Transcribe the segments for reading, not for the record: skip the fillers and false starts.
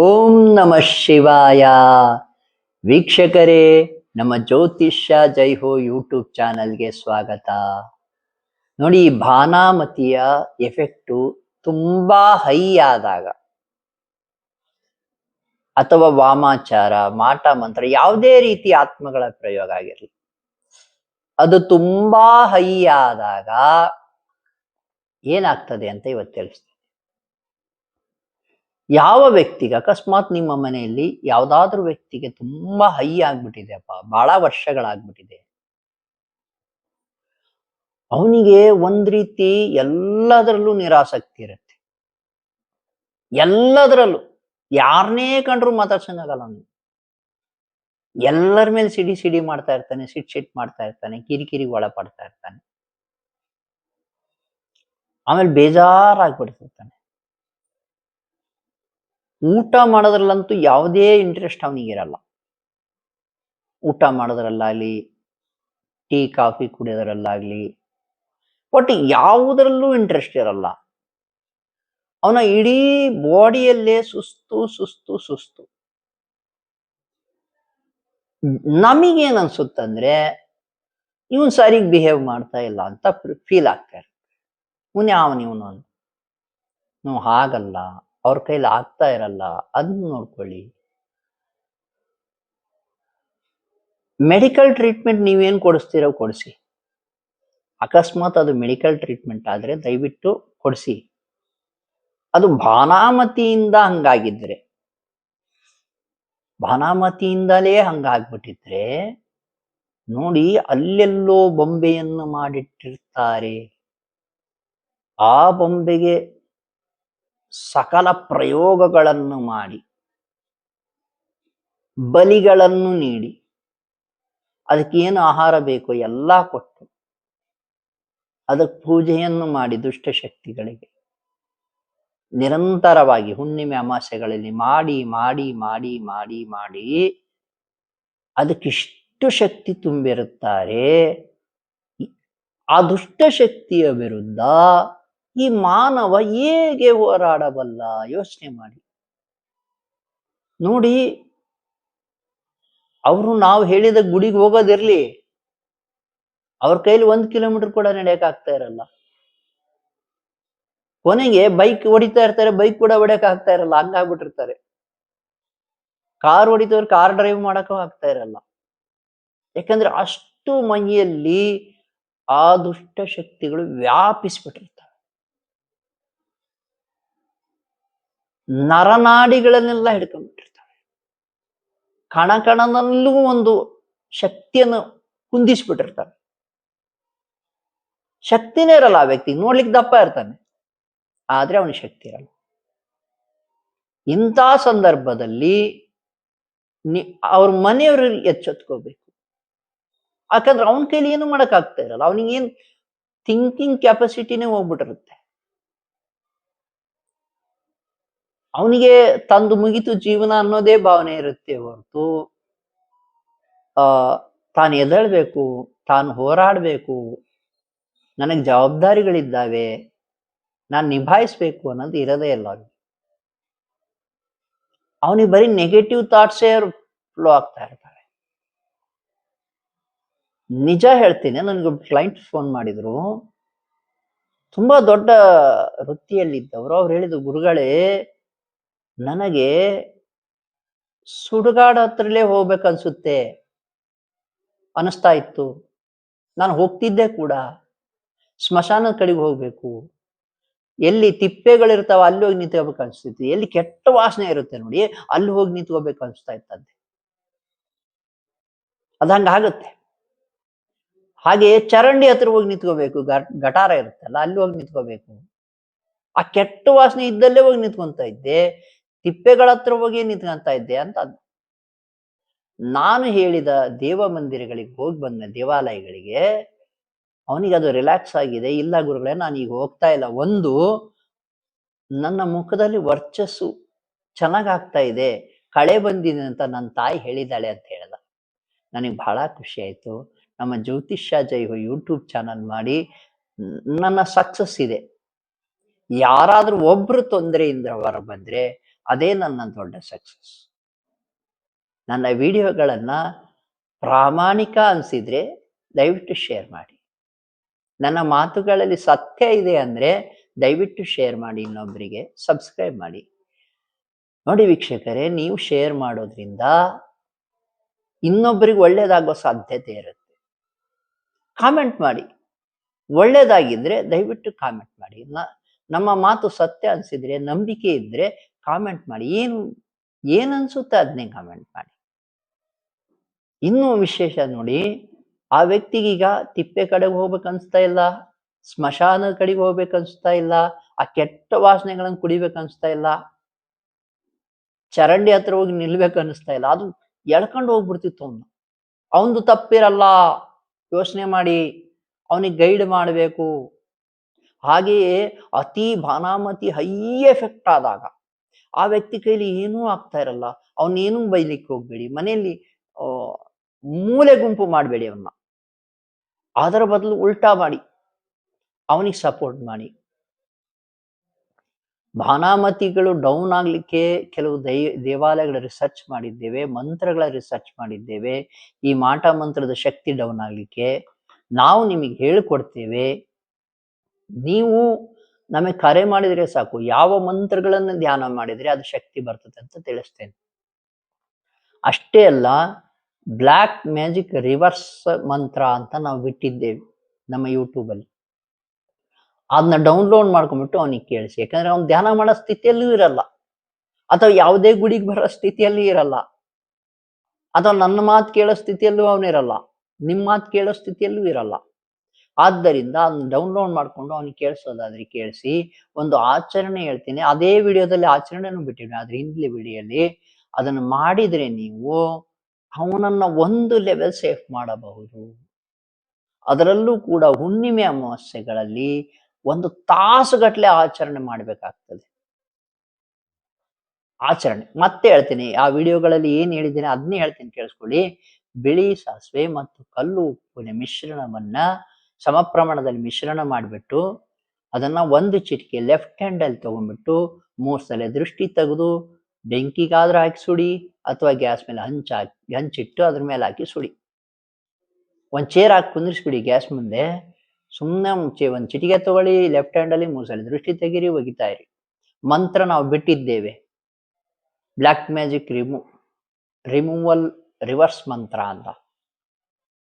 ಓಂ ನಮಃ ಶಿವಾಯ. ವೀಕ್ಷಕರೇ, ನಮ್ಮ ಜ್ಯೋತಿಷ್ಯ ಜೈ ಹೋ ಯೂಟ್ಯೂಬ್ ಚಾನಲ್ಗೆ ಸ್ವಾಗತ. ನೋಡಿ, ಈ ಭಾನಾಮತಿಯ ಎಫೆಕ್ಟು ತುಂಬಾ ಹೈ ಆದಾಗ ಅಥವಾ ವಾಮಾಚಾರ, ಮಾಟ ಮಂತ್ರ, ಯಾವುದೇ ರೀತಿ ಆತ್ಮಗಳ ಪ್ರಯೋಗ ಆಗಿರಲಿ, ಅದು ತುಂಬಾ ಹೈ ಆದಾಗ ಏನಾಗ್ತದೆ ಅಂತ ಇವತ್ತು ತಿಳಿಸ್ತೀನಿ. ಯಾವ ವ್ಯಕ್ತಿಗೆ ಅಕಸ್ಮಾತ್ ನಿಮ್ಮ ಮನೆಯಲ್ಲಿ ಯಾವ್ದಾದ್ರು ವ್ಯಕ್ತಿಗೆ ತುಂಬಾ ಹೈ ಆಗ್ಬಿಟ್ಟಿದೆಪ್ಪ, ಬಹಳ ವರ್ಷಗಳಾಗ್ಬಿಟ್ಟಿದೆ, ಅವನಿಗೆ ಒಂದ್ ರೀತಿ ಎಲ್ಲದರಲ್ಲೂ ನಿರಾಸಕ್ತಿ ಇರುತ್ತೆ. ಎಲ್ಲದರಲ್ಲೂ ಯಾರನ್ನೇ ಕಂಡ್ರು ಮಾತಾಡ್ಸಂಗಾಗಲ್ಲ ಅವನಿಗೆ. ಎಲ್ಲರ ಮೇಲೆ ಸಿಡಿ ಸಿಡಿ ಮಾಡ್ತಾ ಇರ್ತಾನೆ, ಸಿಟ್ ಮಾಡ್ತಾ ಇರ್ತಾನೆ, ಕಿರಿಕಿರಿಗೆ ಒಳಪಡ್ತಾ ಇರ್ತಾನೆ. ಆಮೇಲೆ ಬೇಜಾರಾಗ್ಬಿಡ್ತಿರ್ತಾನೆ. ಊಟ ಮಾಡೋದ್ರಲ್ಲಂತೂ ಯಾವುದೇ ಇಂಟ್ರೆಸ್ಟ್ ಅವನಿಗಿರಲ್ಲ. ಊಟ ಮಾಡೋದ್ರಲ್ಲಾಗ್ಲಿ, ಟೀ ಕಾಫಿ ಕುಡಿಯೋದ್ರಲ್ಲಾಗ್ಲಿ, ಒಟ್ಟು ಯಾವುದರಲ್ಲೂ ಇಂಟ್ರೆಸ್ಟ್ ಇರಲ್ಲ. ಅವನ ಇಡೀ ಬಾಡಿಯಲ್ಲೇ ಸುಸ್ತು ಸುಸ್ತು ಸುಸ್ತು. ನಮಗೇನ್ ಅನ್ಸುತ್ತಂದ್ರೆ, ಇವನ್ ಸರಿಗ್ ಬಿಹೇವ್ ಮಾಡ್ತಾ ಇಲ್ಲ ಅಂತ ಫೀಲ್ ಆಗ್ತಾ ಇರುತ್ತೆ. ಇವನು ಅಂತ. ನೀವು ಹಾಗಲ್ಲ, ಅವ್ರ ಕೈಲಿ ಆಗ್ತಾ ಇರಲ್ಲ, ಅದನ್ನ ನೋಡ್ಕೊಳ್ಳಿ. ಮೆಡಿಕಲ್ ಟ್ರೀಟ್ಮೆಂಟ್ ನೀವೇನ್ ಕೊಡಿಸ್ತೀರೋ ಕೊಡಿಸಿ. ಅಕಸ್ಮಾತ್ ಅದು ಮೆಡಿಕಲ್ ಟ್ರೀಟ್ಮೆಂಟ್ ಆದ್ರೆ ದಯವಿಟ್ಟು ಕೊಡಿಸಿ. ಅದು ಭಾನಾಮತಿಯಿಂದ ಹಂಗಾಗಿದ್ರೆ, ಭಾನಾಮತಿಯಿಂದಲೇ ಹಂಗಾಗ್ಬಿಟ್ಟಿದ್ರೆ ನೋಡಿ, ಅಲ್ಲೆಲ್ಲೋ ಬೊಂಬೆಯನ್ನು ಮಾಡಿಟ್ಟಿರ್ತಾರೆ. ಆ ಬೊಂಬೆಗೆ ಸಕಲ ಪ್ರಯೋಗಗಳನ್ನು ಮಾಡಿ, ಬಲಿಗಳನ್ನು ನೀಡಿ, ಅದಕ್ಕೇನು ಆಹಾರ ಬೇಕೋ ಎಲ್ಲ ಕೊಟ್ಟು, ಅದಕ್ಕೆ ಪೂಜೆಯನ್ನು ಮಾಡಿ, ದುಷ್ಟಶಕ್ತಿಗಳಿಗೆ ನಿರಂತರವಾಗಿ ಹುಣ್ಣಿಮೆ ಅಮಾಸೆಗಳಲ್ಲಿ ಮಾಡಿ ಮಾಡಿ ಮಾಡಿ ಮಾಡಿ ಮಾಡಿ ಅದಕ್ಕಿಷ್ಟು ಶಕ್ತಿ ತುಂಬಿರುತ್ತಾರೆ. ಆ ದುಷ್ಟಶಕ್ತಿಯ ವಿರುದ್ಧ ಈ ಮಾನವ ಹೇಗೆ ಹೋರಾಡಬಲ್ಲ? ಯೋಚನೆ ಮಾಡಿ ನೋಡಿ. ಅವರು ನಾವು ಹೇಳಿದ ಗುಡಿಗೆ ಹೋಗೋದಿರ್ಲಿ, ಅವ್ರ ಕೈಲಿ 1 ಕಿಲೋಮೀಟರ್ ಕೂಡ ನಡೆಯಕ್ ಆಗ್ತಾ ಇರಲ್ಲ. ಕೊನೆಗೆ ಬೈಕ್ ಹೊಡಿತಾ ಇರ್ತಾರೆ, ಬೈಕ್ ಕೂಡ ಹೊಡೆಯಕ್ ಆಗ್ತಾ ಇರಲ್ಲ, ಹಂಗಾಗ್ಬಿಟ್ಟಿರ್ತಾರೆ. ಕಾರ್ ಹೊಡಿತವ್ರು ಕಾರ್ ಡ್ರೈವ್ ಮಾಡಕ್ಕೂ ಆಗ್ತಾ ಇರಲ್ಲ. ಯಾಕಂದ್ರೆ ಅಷ್ಟು ಮೈಯಲ್ಲಿ ಆ ದುಷ್ಟ ಶಕ್ತಿಗಳು ವ್ಯಾಪಿಸ್ಬಿಟ್ಟಿರ್ತವೆ. ನರನಾಡಿಗಳನ್ನೆಲ್ಲ ಹಿಡ್ಕೊಂಡ್ಬಿಟ್ಟಿರ್ತವೆ. ಕಣಕಣದಲ್ಲೂ ಒಂದು ಶಕ್ತಿಯನ್ನು ಕುಂದಿಸ್ಬಿಟ್ಟಿರ್ತಾರೆ. ಶಕ್ತಿನೇ ಇರಲ್ಲ ಆ ವ್ಯಕ್ತಿ, ನೋಡ್ಲಿಕ್ಕೆ ದಪ್ಪ ಇರ್ತಾನೆ, ಆದ್ರೆ ಅವನಿಗೆ ಶಕ್ತಿ ಇರಲ್ಲ. ಇಂಥ ಸಂದರ್ಭದಲ್ಲಿ ಅವ್ರ ಮನೆಯವರು ಎಚ್ಚೆತ್ಕೋಬೇಕು. ಯಾಕಂದ್ರೆ ಅವನ ಕೈಲಿ ಏನು ಮಾಡಕ್ ಆಗ್ತಾ ಇರಲ್ಲ. ಅವನಿಗೇನ್ ಥಿಂಕಿಂಗ್ ಕೆಪಾಸಿಟಿನೇ ಹೋಗ್ಬಿಟ್ಟಿರುತ್ತೆ. ಅವನಿಗೆ ತಂದು ಮುಗಿತು ಜೀವನ ಅನ್ನೋದೇ ಭಾವನೆ ಇರುತ್ತೆ ಹೊರತು ತಾನು ಎದ್ದೇಳ್ಬೇಕು, ತಾನು ಹೋರಾಡ್ಬೇಕು, ನನಗೆ ಜವಾಬ್ದಾರಿಗಳಿದ್ದಾವೆ, ನಾನು ನಿಭಾಯಿಸ್ಬೇಕು ಅನ್ನೋದು ಇರೋದೇ ಇಲ್ಲ. ಅವನಿಗೆ ಬರೀ ನೆಗೆಟಿವ್ ಥಾಟ್ಸೇ ಫ್ಲೋ ಆಗ್ತಾ ಇರ್ತಾರೆ. ನಿಜ ಹೇಳ್ತೀನಿ, ನನಗೊಬ್ಬ ಕ್ಲೈಂಟ್ ಫೋನ್ ಮಾಡಿದ್ರು, ತುಂಬಾ ದೊಡ್ಡ ವೃತ್ತಿಯಲ್ಲಿದ್ದವರು. ಅವ್ರು ಹೇಳಿದ್ರು, ಗುರುಗಳೇ, ನನಗೆ ಸುಡುಗಾಡ ಹತ್ರಲೇ ಹೋಗ್ಬೇಕನ್ಸುತ್ತೆ ಅನಿಸ್ತಾ ಇತ್ತು. ನಾನು ಹೋಗ್ತಿದ್ದೆ ಕೂಡ. ಸ್ಮಶಾನದ ಕಡೆಗೆ ಹೋಗ್ಬೇಕು, ಎಲ್ಲಿ ತಿಪ್ಪೆಗಳಿರ್ತಾವ ಅಲ್ಲಿ ಹೋಗಿ ನಿಂತ್ಕೋಬೇಕು ಅನ್ಸ್ತಿತ್ತು, ಎಲ್ಲಿ ಕೆಟ್ಟ ವಾಸನೆ ಇರುತ್ತೆ ನೋಡಿ ಅಲ್ಲಿ ಹೋಗಿ ನಿಂತ್ಕೋಬೇಕು ಅನ್ಸ್ತಾ ಇತ್ತಂತೆ. ಅದು ಹಂಗಾಗುತ್ತೆ. ಹಾಗೆ ಚರಂಡಿ ಹತ್ರ ಹೋಗಿ ನಿಂತ್ಕೋಬೇಕು, ಗಟಾರ ಇರುತ್ತಲ್ಲ ಅಲ್ಲಿ ಹೋಗಿ ನಿಂತ್ಕೋಬೇಕು. ಆ ಕೆಟ್ಟ ವಾಸನೆ ಇದ್ದಲ್ಲೇ ಹೋಗಿ ನಿಂತ್ಕೊಂತ ಇದ್ದೆ, ತಿಪ್ಪೆಗಳ ಹತ್ರ ಹೋಗಿ ನಿಂತ್ಕೊಂತ ಇದ್ದೆ ಅಂತ. ನಾನು ಹೇಳಿದ ದೇವ ಮಂದಿರಗಳಿಗೆ ಹೋಗಿ ಬಂದ, ದೇವಾಲಯಗಳಿಗೆ, ಅವನಿಗೆ ಅದು ರಿಲ್ಯಾಕ್ಸ್ ಆಗಿದೆ. ಇಲ್ಲ ಗುರುಗಳೇ, ನಾನು ಈಗ ಹೋಗ್ತಾ ಇಲ್ಲ. ಒಂದು, ನನ್ನ ಮುಖದಲ್ಲಿ ವರ್ಚಸ್ಸು ಚೆನ್ನಾಗಾಗ್ತಾ ಇದೆ, ಕಳೆ ಬಂದಿದೆ ಅಂತ ನನ್ನ ತಾಯಿ ಹೇಳಿದಾಳೆ ಅಂತ ಹೇಳ್ದ. ನನಗೆ ಬಹಳ ಖುಷಿ ಆಯ್ತು. ನಮ್ಮ ಜ್ಯೋತಿಷ್ಯ ಜೈ ಹೋ ಯೂಟ್ಯೂಬ್ ಚಾನಲ್ ಮಾಡಿ ನನ್ನ ಸಕ್ಸಸ್ ಇದೆ. ಯಾರಾದ್ರೂ ಒಬ್ರು ತೊಂದರೆಯಿಂದ ಹೊರ ಬಂದ್ರೆ ಅದೇ ನನ್ನ ದೊಡ್ಡ ಸಕ್ಸಸ್. ನನ್ನ ವಿಡಿಯೋಗಳನ್ನ ಪ್ರಾಮಾಣಿಕ ಅನಿಸಿದ್ರೆ ದಯವಿಟ್ಟು ಶೇರ್ ಮಾಡಿ. ನನ್ನ ಮಾತುಗಳಲ್ಲಿ ಸತ್ಯ ಇದೆ ಅಂದ್ರೆ ದಯವಿಟ್ಟು ಶೇರ್ ಮಾಡಿ, ಇನ್ನೊಬ್ಬರಿಗೆ ಸಬ್ಸ್ಕ್ರೈಬ್ ಮಾಡಿ. ನೋಡಿ ವೀಕ್ಷಕರೇ, ನೀವು ಶೇರ್ ಮಾಡೋದ್ರಿಂದ ಇನ್ನೊಬ್ಬರಿಗೆ ಒಳ್ಳೇದಾಗೋ ಸಾಧ್ಯತೆ ಇರುತ್ತೆ. ಕಾಮೆಂಟ್ ಮಾಡಿ, ಒಳ್ಳೇದಾಗಿದ್ರೆ ದಯವಿಟ್ಟು ಕಾಮೆಂಟ್ ಮಾಡಿ. ನಮ್ಮ ಮಾತು ಸತ್ಯ ಅನ್ಸಿದ್ರೆ, ನಂಬಿಕೆ ಇದ್ರೆ ಕಾಮೆಂಟ್ ಮಾಡಿ. ಏನ್ ಅನ್ಸುತ್ತೆ ಅದನ್ನೇ ಕಾಮೆಂಟ್ ಮಾಡಿ. ಇನ್ನೂ ವಿಶೇಷ ನೋಡಿ, ಆ ವ್ಯಕ್ತಿಗೀಗ ತಿಪ್ಪೆ ಕಡೆಗೆ ಹೋಗ್ಬೇಕು ಅನ್ಸ್ತಾ ಇಲ್ಲ, ಸ್ಮಶಾನದ ಕಡೆಗೆ ಹೋಗ್ಬೇಕು ಅನ್ಸ್ತಾ ಇಲ್ಲ, ಆ ಕೆಟ್ಟ ವಾಸನೆಗಳನ್ನು ಕುಡಿಬೇಕು ಅನ್ಸ್ತಾ ಇಲ್ಲ, ಚರಂಡಿ ಹತ್ರ ಹೋಗಿ ನಿಲ್ಬೇಕು ಅನಿಸ್ತಾ ಇಲ್ಲ. ಅದು ಎಳ್ಕೊಂಡು ಹೋಗ್ಬಿಡ್ತಿತ್ತು ಅವನು. ಅವನದು ತಪ್ಪಿರಲ್ಲ, ಯೋಚನೆ ಮಾಡಿ, ಅವನಿಗೆ ಗೈಡ್ ಮಾಡಬೇಕು. ಹಾಗೆಯೇ ಅತಿ ಭಾನಾಮತಿ ಹೈ ಎಫೆಕ್ಟ್ ಆದಾಗ ಆ ವ್ಯಕ್ತಿ ಕೈಲಿ ಏನೂ ಆಗ್ತಾ ಇರಲ್ಲ, ಅವನೇನೂ ಬೈಲಿಕ್ಕೆ ಹೋಗ್ಬೇಡಿ, ಮನೆಯಲ್ಲಿ ಮೂಲೆ ಗುಂಪು ಮಾಡಬೇಡಿ ಅವನ್ನ. ಅದರ ಬದಲು ಉಲ್ಟಾ ಮಾಡಿ ಅವನಿಗೆ ಸಪೋರ್ಟ್ ಮಾಡಿ. ಭಾನಾಮತಿಗಳು ಡೌನ್ ಆಗ್ಲಿಕ್ಕೆ ಕೆಲವು ದೇವಾಲಯಗಳ ರಿಸರ್ಚ್ ಮಾಡಿದ್ದೇವೆ, ಮಂತ್ರಗಳ ರಿಸರ್ಚ್ ಮಾಡಿದ್ದೇವೆ. ಈ ಮಾಟ ಮಂತ್ರದ ಶಕ್ತಿ ಡೌನ್ ಆಗ್ಲಿಕ್ಕೆ ನಾವು ನಿಮಗೆ ಹೇಳಿಕೊಡ್ತೇವೆ. ನೀವು ನಮಗೆ ಕರೆ ಮಾಡಿದ್ರೆ ಸಾಕು, ಯಾವ ಮಂತ್ರಗಳನ್ನು ಧ್ಯಾನ ಮಾಡಿದ್ರೆ ಅದು ಶಕ್ತಿ ಬರ್ತದೆ ಅಂತ ತಿಳಿಸ್ತೇನೆ. ಅಷ್ಟೇ ಅಲ್ಲ, ಬ್ಲ್ಯಾಕ್ ಮ್ಯಾಜಿಕ್ ರಿವರ್ಸ್ ಮಂತ್ರ ಅಂತ ನಾವು ಬಿಟ್ಟಿದ್ದೇವೆ ನಮ್ಮ ಯೂಟ್ಯೂಬಲ್ಲಿ. ಅದನ್ನ ಡೌನ್ಲೋಡ್ ಮಾಡ್ಕೊಂಡ್ಬಿಟ್ಟು ಅವನಿಗೆ ಕೇಳಿಸಿ. ಯಾಕಂದ್ರೆ ಅವ್ನು ಧ್ಯಾನ ಮಾಡೋ ಸ್ಥಿತಿಯಲ್ಲೂ ಇರಲ್ಲ, ಅಥವಾ ಯಾವುದೇ ಗುಡಿಗೆ ಬರೋ ಸ್ಥಿತಿಯಲ್ಲಿ ಇರಲ್ಲ, ಅಥವಾ ನನ್ನ ಮಾತು ಕೇಳೋ ಸ್ಥಿತಿಯಲ್ಲೂ ಅವನಿರಲ್ಲ, ನಿಮ್ಮ ಮಾತು ಕೇಳೋ ಸ್ಥಿತಿಯಲ್ಲೂ ಇರಲ್ಲ. ಆದ್ದರಿಂದ ಅದನ್ನ ಡೌನ್ಲೋಡ್ ಮಾಡ್ಕೊಂಡು ಅವನಿಗೆ ಕೇಳಿಸೋದಾದ್ರೆ ಕೇಳಿಸಿ. ಒಂದು ಆಚರಣೆ ಹೇಳ್ತೀನಿ, ಅದೇ ವಿಡಿಯೋದಲ್ಲಿ ಆಚರಣೆನೂ ಬಿಟ್ಟಿದ್ದೀನಿ, ಆದ್ರೆ ಹಿಂದ್ಲಿ ವಿಡಿಯೋಲಿ ಅದನ್ನು ಮಾಡಿದ್ರೆ ನೀವು ಅವನನ್ನ ಒಂದು ಲೆವೆಲ್ ಸೇಫ್ ಮಾಡಬಹುದು. ಅದರಲ್ಲೂ ಕೂಡ ಹುಣ್ಣಿಮೆ ಅಮಾವಾಸ್ಯೆಗಳಲ್ಲಿ 1 ತಾಸುಗಟ್ಟಲೆ ಆಚರಣೆ ಮಾಡಬೇಕಾಗ್ತದೆ. ಆಚರಣೆ ಮತ್ತೆ ಹೇಳ್ತೀನಿ, ಆ ವಿಡಿಯೋಗಳಲ್ಲಿ ಏನ್ ಹೇಳಿದ್ದೀನಿ ಅದನ್ನೇ ಹೇಳ್ತೀನಿ, ಕೇಳಿಸ್ಕೊಳ್ಳಿ. ಬಿಳಿ ಸಾಸಿವೆ ಮತ್ತು ಕಲ್ಲು ಉಪ್ಪಿನ ಮಿಶ್ರಣವನ್ನ ಸಮ ಪ್ರಮಾಣದಲ್ಲಿ ಮಿಶ್ರಣ ಮಾಡಿಬಿಟ್ಟು ಅದನ್ನ 1 ಚಿಟಿಕೆ ಲೆಫ್ಟ್ ಹ್ಯಾಂಡ್ ಅಲ್ಲಿ ತಗೊಂಡ್ಬಿಟ್ಟು 3 ಸಲ ದೃಷ್ಟಿ ತೆಗೆದು ಬೆಂಕಿಗಾದ್ರೂ ಹಾಕಿ ಸುಡಿ, ಅಥವಾ ಗ್ಯಾಸ್ ಮೇಲೆ ಹಂಚಿಟ್ಟು ಅದ್ರ ಮೇಲೆ ಹಾಕಿ ಸುಡಿ. ಒಂದು ಚೇರ್ ಹಾಕಿ ಕುಂದಿರಿಸ್ಬಿಡಿ ಗ್ಯಾಸ್ ಮುಂದೆ. ಸುಮ್ಮನೆ ಒಂದು ಚಿಟಿಕೆ ತಗೊಳ್ಳಿ, ಲೆಫ್ಟ್ ಹ್ಯಾಂಡ್ ಅಲ್ಲಿ 3 ಸಲ ದೃಷ್ಟಿ ತೆಗೀರಿ, ಒಗಿತಾ ಇರಿ. ಮಂತ್ರ ನಾವು ಬಿಟ್ಟಿದ್ದೇವೆ, ಬ್ಲ್ಯಾಕ್ ಮ್ಯಾಜಿಕ್ ರಿಮೂವಲ್ ರಿವರ್ಸ್ ಮಂತ್ರ ಅಂತ.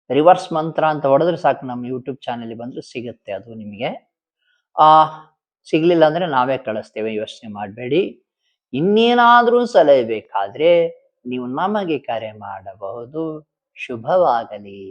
ರಿವರ್ಸ್ ಮಂತ್ರ ಅಂತ ಹೊಡೆದ್ರೆ ಸಾಕು, ನಮ್ಮ ಯೂಟ್ಯೂಬ್ ಚಾನೆಲ್ ಬಂದ್ರೆ ಸಿಗುತ್ತೆ ಅದು ನಿಮಗೆ. ಸಿಗ್ಲಿಲ್ಲ ಅಂದ್ರೆ ನಾವೇ ಕಳಿಸ್ತೇವೆ, ಯೋಚನೆ ಮಾಡಬೇಡಿ. ಇನ್ನೇನಾದ್ರೂ ಸಲಹೆ ಬೇಕಾದ್ರೆ ನೀವು ನಮಗೆ ಕರೆ ಮಾಡಬಹುದು. ಶುಭವಾಗಲಿ.